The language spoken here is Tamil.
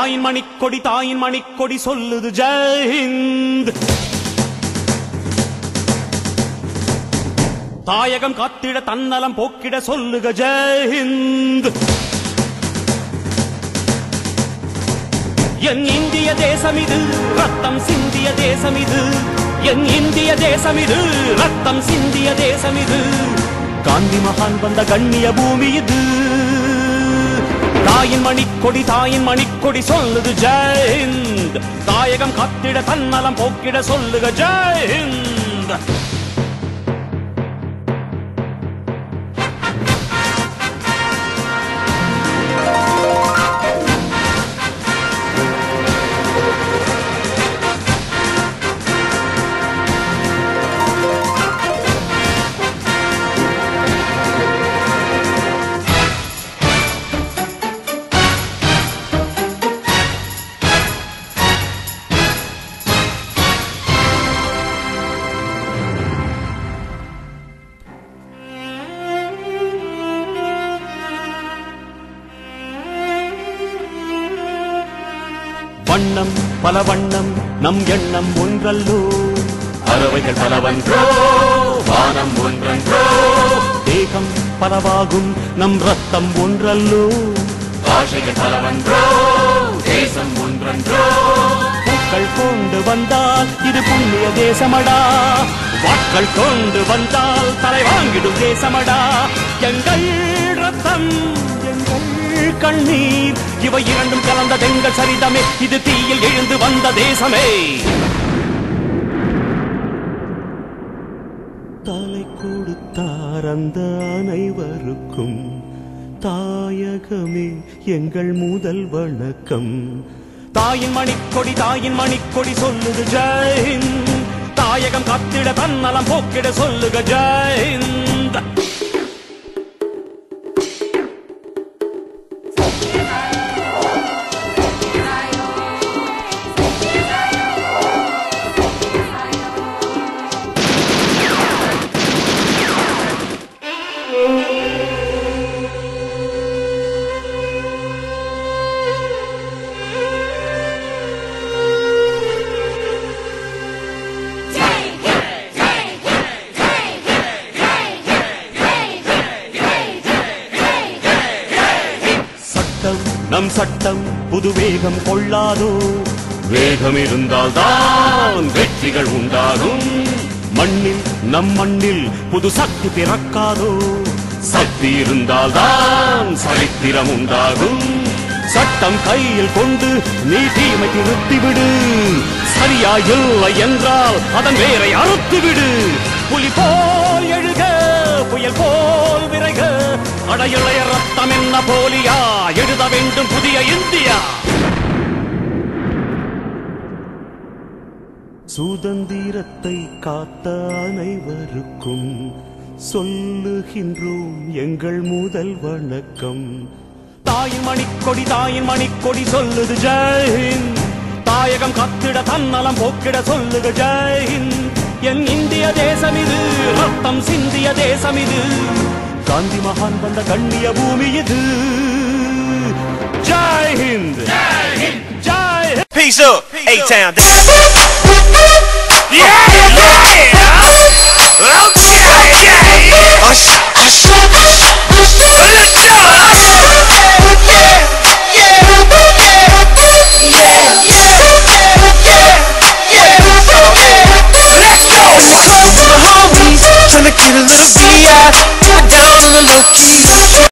தாயின் மணிக்கொடி சொல்லுது ஜெய் ஹிந்த். தாயகம் காத்திட தன்னலம் போக்கிட சொல்லுக ஜெய் ஹிந்த். என் இந்திய தேசம் இது ரத்தம் சிந்திய தேசம் இது. என் இந்திய தேசம் இது ரத்தம் சிந்திய தேசம் இது. காந்தி மகான் வந்த கண்ணிய பூமி இது. தாயின் மணிக்கொடி சொல்லுது ஜெய் ஹிந்த். தாயகம் காத்திட தன்னலம் போக்கிட சொல்லுக ஜெய் ஹிந்த். வண்ணம் பல வண்ணம் நம் எண்ணம் ஒன்றல்லோ. பறவைகள் பலவன்றோ வானம் ஒன்றன்றோ. தேகம் பலவாகும் நம் ரத்தம் ஒன்றல்லோ. பாஷைகள் பலவன்றோ தேசம் ஒன்றன்றோ. பூக்கள் கொண்டு வந்தால் இது புண்ணிய தேசமடா. வாட்கள் கொண்டு வந்தால் தலை வாங்கிடும் தேசமடா. எங்கள் ரத்தம் எங்கள் கண்ணீர் இவை இரண்டும் கலந்த எங்கள் சரிதமே. இது தீயில் எழுந்து வந்த தேசமே. தலை கொடுத்தார் அந்த அனைவருக்கும். தாயகமே எங்கள் முதல் வணக்கம். தாயின் மணிக்கொடி சொல்லுது ஜெய் ஹிந்த். தாயகம் காத்திட தன்னலம் போக்கிட சொல்லுக ஜெய் ஹிந்த். நம் சட்டம் புது வேகம் கொள்ளாதோ. வேகம் இருந்தால் தான் வெற்றிகள் உண்டாகும். மண்ணில் நம் மண்ணில் புது சக்தி பிறக்காதோ. சக்தி இருந்தால் தான் சரித்திரம் உண்டாகும். சட்டம் கையில் கொண்டு நீ தீமை நிறுத்திவிடு. சரியா இல்லை என்றால் அதன் வேரை அறுத்துவிடு. புலி போல் எழுக புயல் போல் விரைக. அடையிளைய ரத்தம் என்ன போலியா எழுத வேண்டும் புதிய இந்தியா. சுதந்திரத்தை காத்த அனைவருக்கும் சொல்லுகின்றோம் எங்கள் முதல் வணக்கம். தாயின் மணிக்கொடி சொல்லுது ஜெய் ஹிந்த். தாயகம் காத்திட தன்னலம் போக்கிட சொல்லுக ஜெய் ஹிந்த். என் இந்திய தேசம் இது ரத்தம் சிந்திய தேசம் இது. காந்தி மகான் வந்த கண்ணிய பூமி இது. Jai Hind Jai Hind Jai Hind. Peace up, A-Town. Tryna get a little VI, down on the low key.